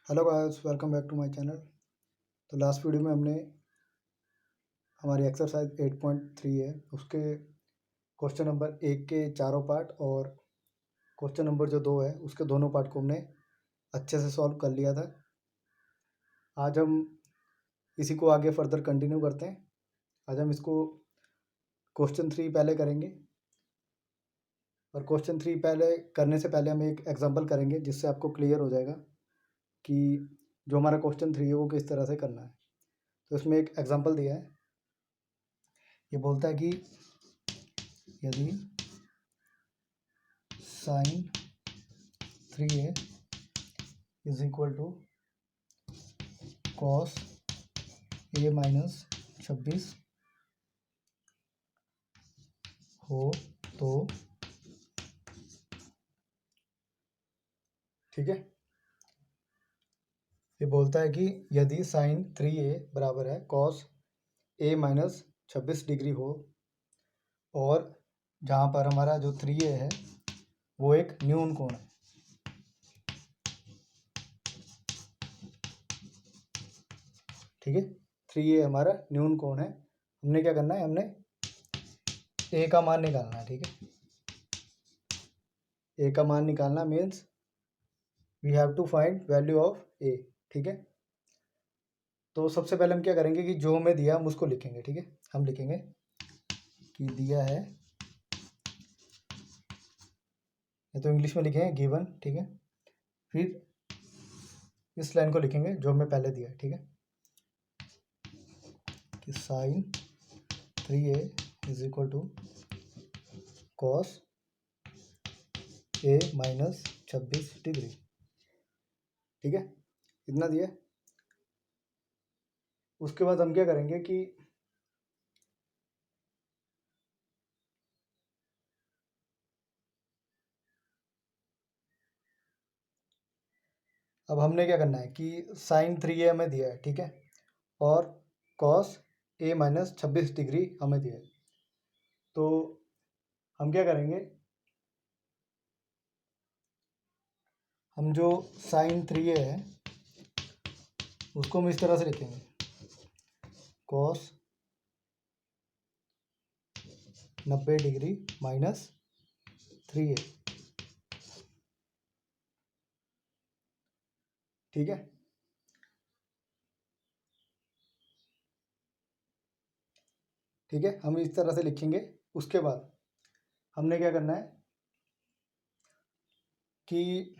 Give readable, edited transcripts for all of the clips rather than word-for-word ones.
Hello guys, welcome back to my channel. तो last video में हमने हमारी एक्सरसाइज 8.3 है उसके क्वेश्चन नंबर 1 के चारों पार्ट और क्वेश्चन नंबर जो 2 है उसके दोनों पार्ट को हमने अच्छे से सॉल्व कर लिया था। आज हम इसी को आगे फर्दर कंटिन्यू करते हैं। आज हम इसको क्वेश्चन 3 पहले करेंगे और क्वेश्चन 3 पहले करने से पहले हम एक एग्जांपल करेंगे जिससे आपको क्लियर हो जाएगा कि जो हमारा क्वेश्चन 3 है वो किस तरह से करना है। तो इसमें एक एग्जांपल दिया है। ये बोलता है कि यदि sine 3a is equal to cos a minus 26 हो तो ठीक है। ये बोलता है कि यदि साइन 3a बराबर है कॉस a माइनस 26 डिग्री हो और जहाँ पर हमारा जो 3a है वो एक न्यून कोण है। ठीक है, 3a हमारा न्यून कोण है। हमने क्या करना है, हमने a का मान निकालना है। ठीक है, a का मान निकालना means we have to find value of a। ठीक है, तो सबसे पहले हम क्या करेंगे कि जो हमें दिया हम उसको लिखेंगे। ठीक है, हम लिखेंगे कि दिया है, ये तो इंग्लिश में लिखे हैं गिवन। ठीक है, फिर इस लाइन को लिखेंगे जो हमें पहले दिया है। ठीक है, कि sine 3a is equal to cos a minus 26 degree. ठीक है, इतना दिया। उसके बाद हम क्या करेंगे कि अब हमने क्या करना है कि साइन 3a हमें दिया है। ठीक है, और कॉस a माइनस 26 डिग्री हमें दिया है। तो हम क्या करेंगे, हम जो साइन 3a है उसको हम इस तरह से लिखेंगे, कॉस 90 डिग्री माइनस 3a। ठीक है, ठीक है, हम इस तरह से लिखेंगे। उसके बाद हमने क्या करना है कि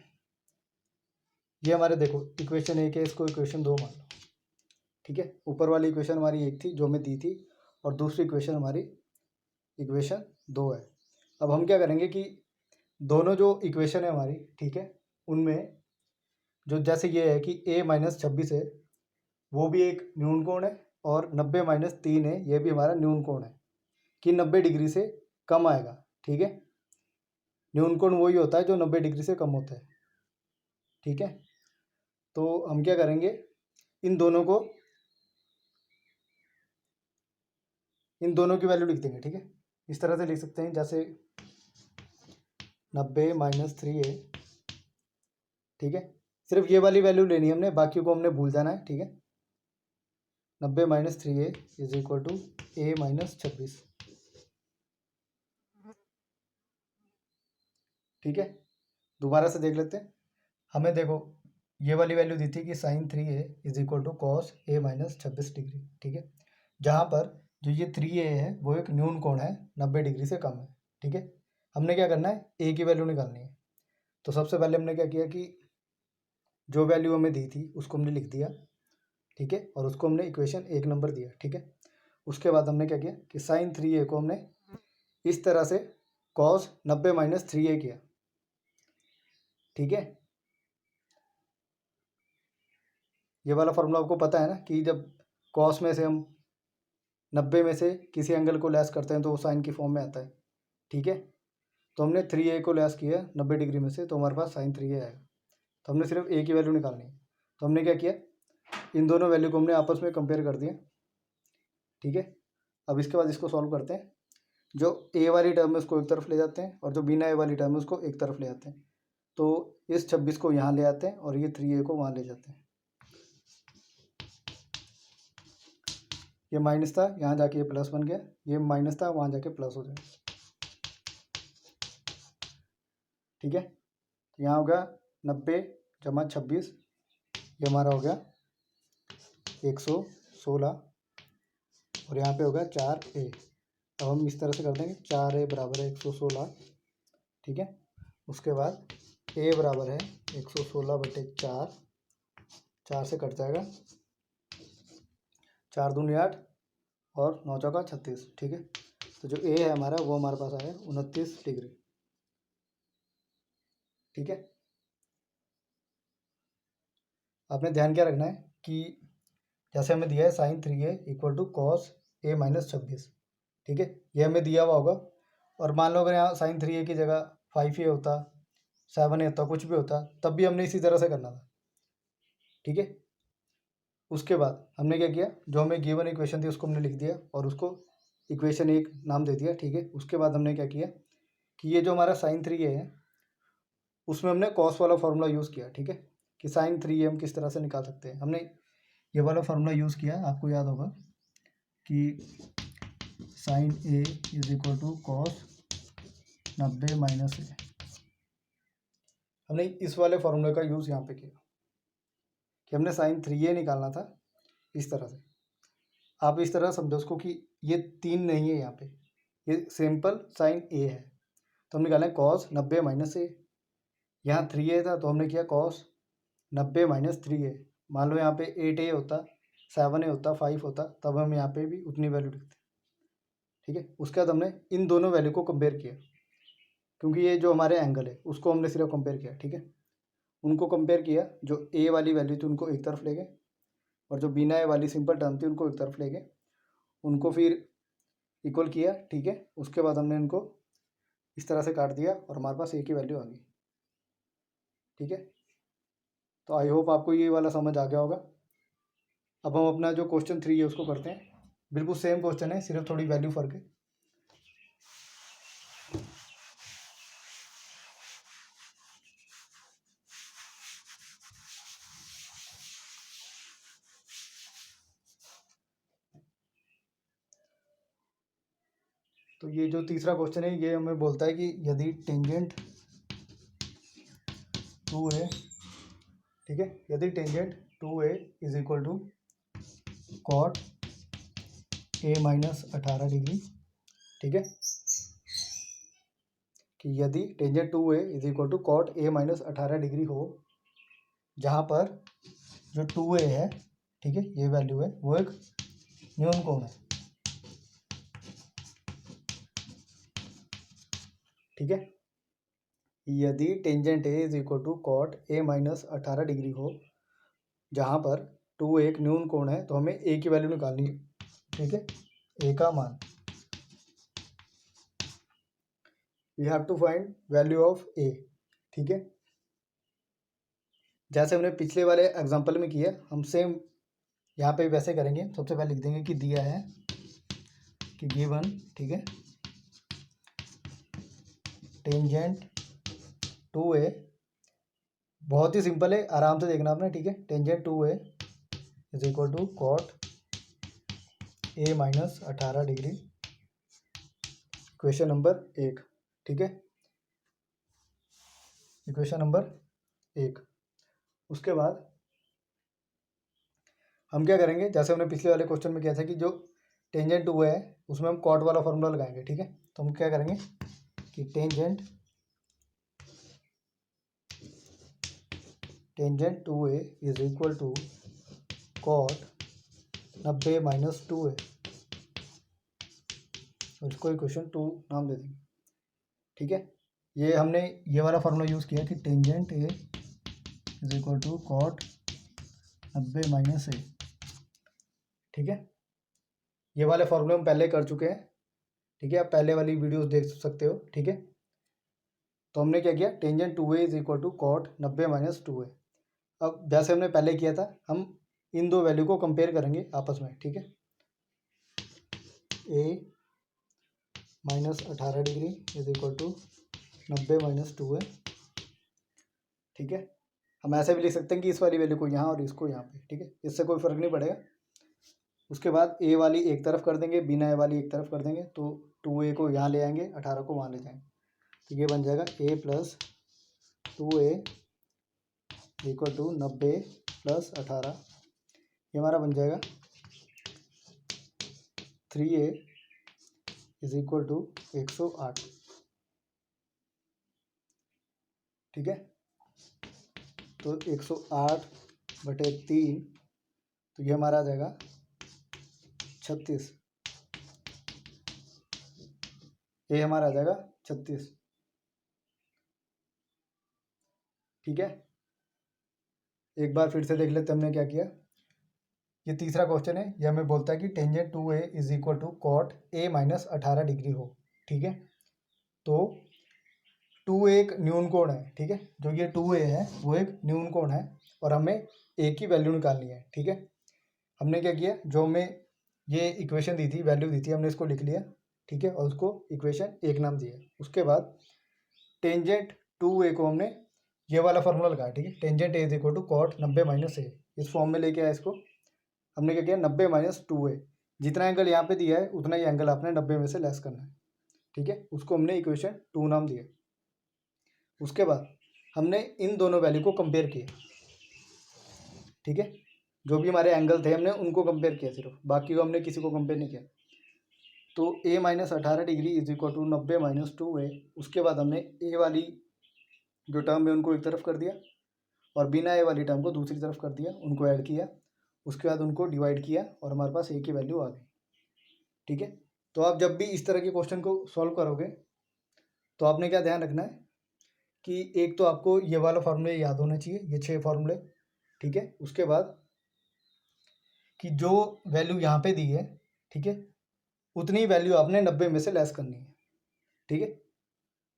ये हमारे देखो इक्वेशन 1 है, इसको इक्वेशन 2 मान लो। ठीक है, ऊपर वाली इक्वेशन हमारी 1 थी जो हमें दी थी और दूसरी इक्वेशन हमारी इक्वेशन 2 है। अब हम क्या करेंगे कि दोनों जो इक्वेशन है हमारी, ठीक है, उनमें जो जैसे ये है कि a माइनस 26 है वो भी एक न्यून कोण है और 90 माइनस 3 है ये भी हमारा न्यून कोण है कि 90 डिग्री से कम आएगा। ठीक है, न्यून कोण वही होता है जो 90 डिग्री से कम होता है। ठीक है, तो हम क्या करेंगे, इन दोनों को, इन दोनों की वैल्यू लिख देंगे। ठीक है, इस तरह से लिख सकते हैं जैसे 90 माइनस 3a। ठीक है, सिर्फ ये वाली वैल्यू लेनी है हमने, बाकी को हमने भूल जाना है। ठीक है, 90 minus 3a is equal to a minus 26। ठीक है, दोबारा से देख लेते हैं। हमें देखो ये वाली वैल्यू दी थी कि sine 3a is equal to cos a minus 26 degree. ठीक है, जहाँ पर जो ये 3a है वो एक न्यून कोण है, 90 डिग्री से कम है। ठीक है, हमने क्या करना है, a की वैल्यू निकालनी है। तो सबसे पहले हमने क्या किया कि जो वैल्यू हमें दी थी उसको हमने लिख दिया। ठीक है, और उसको हमने इक्वेशन 1 नंबर दिया। ठीक है, उसके बाद हमने क्या किया कि साइन 3a को हमने इस तरह से कॉस 90 माइनस 3a किया। ठीक है, ये वाला फॉर्मूला आपको पता है ना कि जब कॉस में से हम 90 में से किसी एंगल को लेस करते हैं तो वो साइन की फॉर्म में आता है। ठीक है, तो हमने 3a को लेस किया 90 डिग्री में से तो हमारे पास साइन 3a आएगा। तो हमने सिर्फ a की वैल्यू निकालनी है। तो हमने क्या किया, इन दोनों वैल्यू को हमने आपस में कंपेयर कर दिया। ठीक है, अब इसके बाद इसको सॉल्व करते हैं। जो a वाली टर्म है उसको एक तरफ ले जाते हैं और जो बिना a वाली टर्म है उसको एक तरफ ले जाते हैं। तो इस 26 को यहाँ ले आते हैं और ये 3a को वहाँ ले जाते हैं। ये माइनस था, यहाँ जाके ये प्लस बन गया, ये माइनस था, वहाँ जाके प्लस हो जाएगा। ठीक है, यहाँ होगा 90 जमा 26, ये हमारा हो गया 116 और यहाँ पे होगा 4a। अब हम इस तरह से कर देंगे 4a बराबर है 116। ठीक है, उसके बाद a बराबर है 116/4, 4 से कट जाएगा, 4 दूनी 8 और 9 चौका 36। ठीक है, तो जो a है हमारा वो हमारे पास आया 29 डिग्री। ठीक है, आपने ध्यान क्या रखना है कि जैसे हमें दिया है sin 3a equal to cos a minus 26। ठीक है, ये हमें दिया हुआ होगा, और मान लो अगर यहाँ sin 3a की जगह 5a होता, 7a होता, कुछ भी होता, तब भी हमने इसी तरह से करना था। ठीक है, उसके बाद हमने क्या किया, जो हमें गिवन इक्वेशन थी उसको हमने लिख दिया और उसको इक्वेशन 1 नाम दे दिया। ठीक है, उसके बाद हमने क्या किया कि ये जो हमारा sin 3a है उसमें हमने cos वाला फार्मूला यूज़ किया। ठीक है, कि sin 3a हम किस तरह से निकाल सकते हैं, हमने ये वाला फार्मूला यूज़ किया। आपको याद होगा कि sin a is equal to cos 90 minus a। हमने इस वाले फार्मूले का यूज़ यहाँ पे किया कि हमने sin 3a निकालना था इस तरह से। आप इस तरह समझो उसको कि ये 3 नहीं है, यहाँ पे ये सिंपल sin a है, तो हम निकालें cos 90 माइनस a। यहाँ 3a था तो हमने किया cos 90 माइनस 3a। मान लो यहाँ पे 8a होता, 7a होता, 5 होता, तब हम यहाँ पे भी उतनी वैल्यू लिखते। ठीक है, उसके बाद हमने इन दोनों वैल्यू को कंपेयर किया, क्योंकि ये जो हमारे एंगल है उसको हमने सिर्फ कंपेयर किया। ठीक है, उनको कंपेयर किया, जो a वाली वैल्यू थी उनको एक तरफ ले गए और जो बिना a वाली सिंपल टर्म थी उनको एक तरफ ले गए, उनको फिर इक्वल किया। ठीक है, उसके बाद हमने इनको इस तरह से काट दिया और हमारे पास a की वैल्यू आ गई। ठीक है, तो आई होप आपको ये वाला समझ आ गया होगा। अब हम अपना जो क्वेश्चन 3 है उसको करते हैं। बिल्कुल सेम क्वेश्चन है, सिर्फ थोड़ी वैल्यू फ़र्क है। तो ये जो तीसरा क्वेश्चन है ये हमें बोलता है कि यदि टेंजेंट 2a, ठीक है, यदि tangent 2a is equal to cot a minus 18 degree. ठीक है, कि यदि tangent 2a is equal to cot a minus 18 degree हो, जहाँ पर जो 2a है, ठीक है, ये वैल्यू है, वो एक न्यून कोण है। ठीक है, यदि tangent a is equal to cot a minus 18 degree हो, जहाँ पर 2 एक न्यून कोण है, तो हमें a की वैल्यू निकालनी है। ठीक है, a का मान, we have to find value of a। ठीक है, जैसे हमने पिछले वाले एग्जांपल में किया, हम सेम यहाँ पे वैसे करेंगे। सबसे पहले लिख देंगे कि दिया है कि गिवन, ठीक है, टेंजेंट 2a, बहुत ही सिंपल है, आराम से देखना आपने। ठीक है, tangent 2a is equal to cot a minus 18 degree, equation number 1। ठीक है, इक्वेशन नंबर 1। उसके बाद हम क्या करेंगे, जैसे हमने पिछले वाले क्वेश्चन में किया था कि जो टेंजेंट 2 है उसमें हम कॉट वाला फॉर्मूला लगाएंगे। ठीक है, तो हम क्या करेंगे कि tangent 2a is equal to cot 90 minus 2a, उसको इक्वेशन 2 नाम दे देंगे। ठीक है, ये हमने ये वाला फार्मूला यूज़ किया कि tangent a is equal to cot 90 minus a। ठीक है, ये वाले फार्मूले हम पहले कर चुके हैं। ठीक है, आप पहले वाली वीडियोस देख सकते हो। ठीक है, तो हमने क्या किया, tangent 2a is equal to cot 90 minus 2a। अब जैसे हमने पहले किया था, हम इन दो वैल्यू को कंपेयर करेंगे आपस में। ठीक है, a minus 18 degree is equal to 90 minus 2a, ठीक है। हम ऐसे भी लिख सकते हैं कि इस वाली वैल्यू को यहाँ और इसको यहाँ पे, ठीक है, इससे कोई फ़र्क नहीं पड़ेगा। उसके बाद ए वाली एक तरफ कर देंगे, बिना ए वाली एक तरफ कर देंगे, तो 2a को यहाँ ले आएंगे, 18 को वहाँ ले जाएंगे, तो ये बन जाएगा a plus 2a equal to 90 plus 18, ये हमारा बन जाएगा 3a इज इक्वल टू 108, ठीक है। तो 108/3, तो ये हमारा आ जाएगा 36, ये हमारा आ जाएगा 36, ठीक है। एक बार फिर से देख लेते हमने क्या किया। ये तीसरा क्वेश्चन है, ये हमें बोलता है कि tangent 2a is equal to cot a minus 18 degree हो, ठीक है। तो 2a एक न्यून कोण है, ठीक है, जो ये 2a है वो एक न्यून कोण है और हमें a की वैल्यू निकालनी है, ठीक है। हमने क्या किया, जो हमें ये इक्वेशन दी थी, वैल्यू दी थी, हमने इसको लिख लिया, ठीक है, और उसको इक्वेशन 1 नाम दिया। उसके बाद टेंजेंट 2a को हमने ये वाला फार्मूला लगाया, ठीक है, tangent a is equal to cot 90 minus a, इस फॉर्म में लेके आया इसको। हमने क्या किया, 90 माइनस 2a, जितना एंगल यहाँ पे दिया है उतना ही एंगल आपने 90 में से लेस करना है, ठीक है, उसको हमने इक्वेशन 2 नाम दिया। उसके बाद हमने इन दोनों वैल्यू को कंपेयर किया, ठीक है, जो भी हमारे एंगल थे हमने उनको कंपेयर किया सिर्फ, बाकी को हमने किसी को कंपेयर नहीं किया। तो a minus 18 degree is equal to 90 minus 2a। उसके बाद हमने a वाली जो टर्म है उनको एक तरफ कर दिया और बिना a वाली टर्म को दूसरी तरफ कर दिया, उनको ऐड किया, उसके बाद उनको डिवाइड किया और हमारे पास a की वैल्यू आ गई, ठीक है। तो आप जब भी इस तरह के क्वेश्चन को सॉल्व करोगे तो आपने क्या ध्यान रखना है कि एक तो आपको ये वाला फार्मूले याद होना चाहिए, ये 6 फार्मूले, ठीक है। उसके बाद कि जो वैल्यू यहाँ पे दी है, ठीक है, उतनी वैल्यू आपने 90 में से लेस करनी है, ठीक है।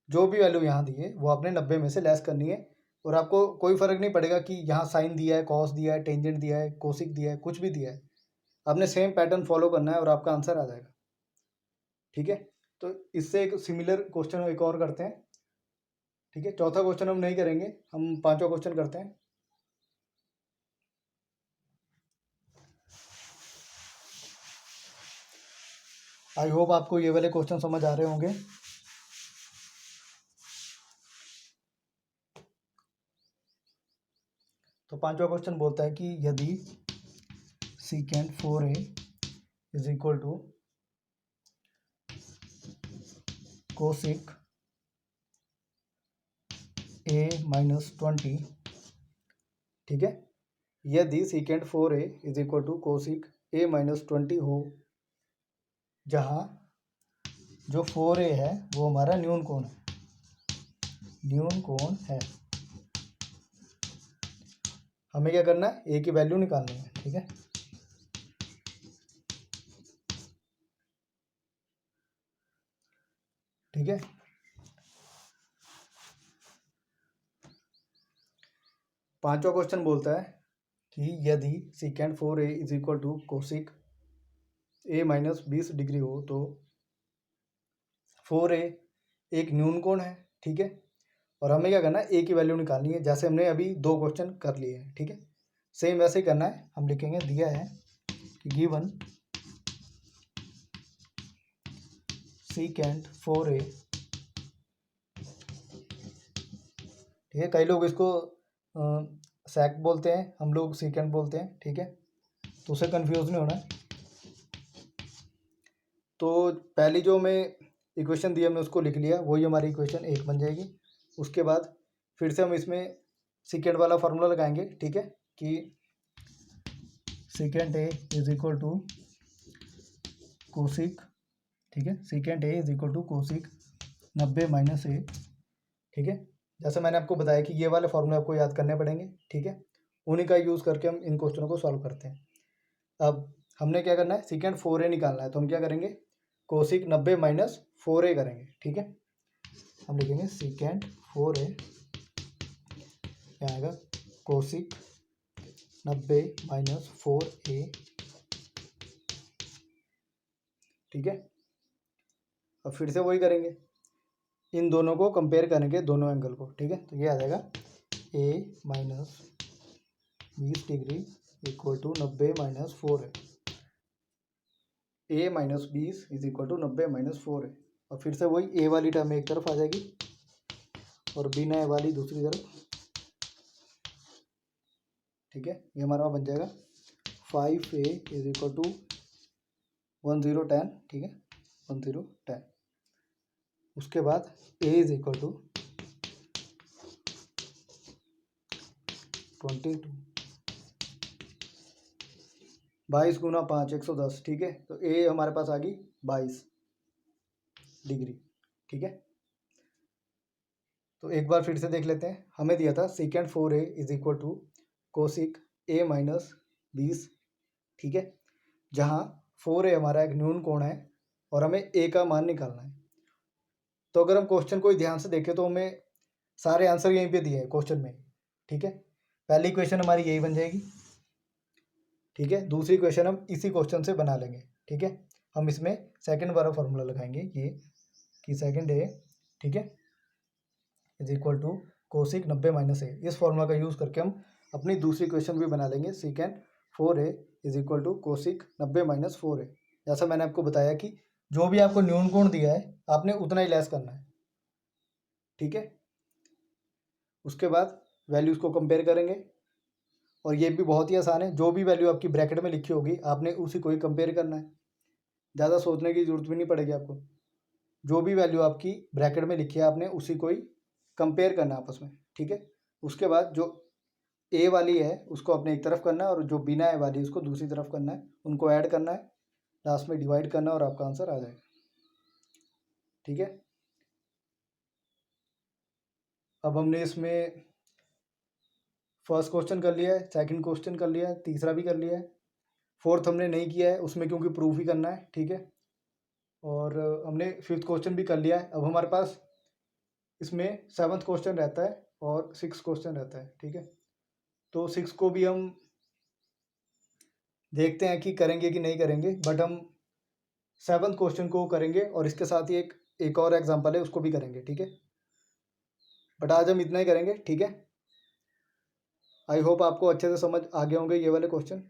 जो भी वैल्यू यहाँ दी है वो आपने 90 में से लेस करनी है और आपको कोई फ़र्क नहीं पड़ेगा कि यहाँ साइन दिया है, कॉस दिया है, टेंजेंट दिया है, कोसिक दिया है, कुछ भी दिया है, आपने सेम पैटर्न फॉलो करना है और आपका आंसर आ जाएगा, ठीक है। तो इससे एक सिमिलर क्वेश्चन एक और करते हैं, ठीक है। चौथा क्वेश्चन हम नहीं करेंगे, हम पांचवा क्वेश्चन करते हैं। आई होप आपको ये वाले क्वेश्चन समझ आ रहे होंगे। तो पांचवा क्वेश्चन बोलता है कि यदि secant 4a is equal to cosec a minus 20, ठीक है, यदि secant 4a is equal to cosec a minus 20 हो, जहाँ जो 4a है वो हमारा न्यून कोण है, न्यून कोण है। हमें क्या करना है, a की वैल्यू निकालनी है, ठीक है। ठीक है, पांचवा क्वेश्चन बोलता है कि यदि secant 4a is equal to cosec a minus 20 degree हो, तो 4a एक न्यून कोण है, ठीक है, और हमें क्या करना है, a की वैल्यू निकालनी है, जैसे हमने अभी 2 क्वेश्चन कर लिए हैं, ठीक है। सेम वैसे ही करना है, हम लिखेंगे दिया है कि गिवन सीकेंट 4a, ठीक है, कई लोग इसको सैक बोलते हैं, हम लोग सीकेंट बोलते हैं, ठीक है, तो उसे कंफ्यूज नहीं होना है। तो पहली जो हमें इक्वेशन दी हमने उसको लिख लिया, वही हमारी इक्वेशन 1 बन जाएगी। उसके बाद फिर से हम इसमें सीकेंट वाला फार्मूला लगाएंगे, ठीक है, कि secant a is equal to cosec, ठीक है, secant a is equal to cosec 90 minus a, ठीक है। जैसे मैंने आपको बताया कि ये वाले फार्मूले आपको याद करने पड़ेंगे, ठीक है, उन्हीं का यूज़ करके हम इन क्वेश्चनों को सॉल्व करते हैं। अब हमने क्या करना है, सीकेंट 4a निकालना है, तो हम क्या करेंगे, कोसिक 90 माइनस 4a करेंगे, ठीक है। हम लिखेंगे सीकेंट 4a, क्या आएगा, कोसिक 90 माइनस 4a, ठीक है। अब फिर से वही करेंगे, इन दोनों को कंपेयर करेंगे, दोनों एंगल को, ठीक है, तो ये आ जाएगा ए माइनस 20 डिग्री इक्वल टू 90-4 है। ए माइनस 20 इज इक्वल टू 90-4 है। और फिर से वही ए वाली टर्म एक तरफ आ जाएगी और बिना ए वाली दूसरी तरफ। ठीक है, ये हमारा बन जाएगा 5a इज इक्वल टू 1010। ठीक है, 1010। उसके बाद a इज इक्वल टू 22 22 गुना 5 110। ठीक है, तो a हमारे पास आ गई 22 डिग्री। ठीक है, तो एक बार फिर से देख लेते हैं। हमें दिया था secant 4a is equal to cosec a minus 20। ठीक है, जहाँ 4a हमारा एक न्यून कोण है और हमें a का मान निकालना है। तो अगर हम क्वेश्चन को ध्यान से देखें तो हमें सारे आंसर यहीं पे दिए हैं क्वेश्चन में। ठीक है, पहली इक्वेशन हमारी यही बन जाएगी। ठीक है, दूसरी इक्वेशन हम इसी क्वेश्चन से बना लेंगे। ठीक है, हम इसमें सेकंड वाला फॉर्मूला लगाएंगे ये कि सेकंड a, ठीक है, is equal to cosec 90-a। इस फॉर्मूला का यूज़ करके हम अपनी दूसरी इक्वेशन भी बना लेंगे। Secant 4a is equal to cosec 90-4a। जैसा मैंने आपको बताया कि जो भी आपको न्यून कोण दिया है आपने उतना ही लेस करना है। ठीक है, उसके बाद वैल्यूज़ को कंपेयर करेंगे और ये भी बहुत ही आसान है। जो भी वैल्यू आपकी ब्रैकेट में लिखी होगी आपने उसी को ही कंपेयर करना है। ज़्यादा सोचने की जरूरत भी नहीं पड़ेगी आपको। जो भी वैल्यू आपकी ब्रैकेट में लिखी है आपने उसी को ही कंपेयर करना है आपस में। ठीक है, उसके बाद जो ए वाली है उसको अपने एक तरफ करना है और जो बिना ए वाली उसको दूसरी तरफ करना है। उनको ऐड करना है, लास्ट में डिवाइड करना है और आपका आंसर आ जाएगा। ठीक है, अब हमने इसमें फर्स्ट क्वेश्चन कर लिया है, सेकंड क्वेश्चन कर लिया है, तीसरा भी कर लिया है, फोर्थ हमने नहीं किया है उसमें क्योंकि प्रूफ ही करना है। ठीक है, और हमने फिफ्थ क्वेश्चन भी कर लिया है। अब हमारे पास इसमें सेवन्थ क्वेश्चन रहता है और सिक्स क्वेश्चन रहता है। ठीक है, तो सिक्स को भी हम देखते हैं कि करेंगे कि नहीं करेंगे, बट हम सेवन्थ क्वेश्चन को करेंगे और इसके साथ ही एक और एग्जांपल है उसको भी करेंगे। ठीक है, बट आज हम इतना ही करेंगे। ठीक है, आई होप आपको अच्छे से समझ आ गए होंगे ये वाले क्वेश्चन।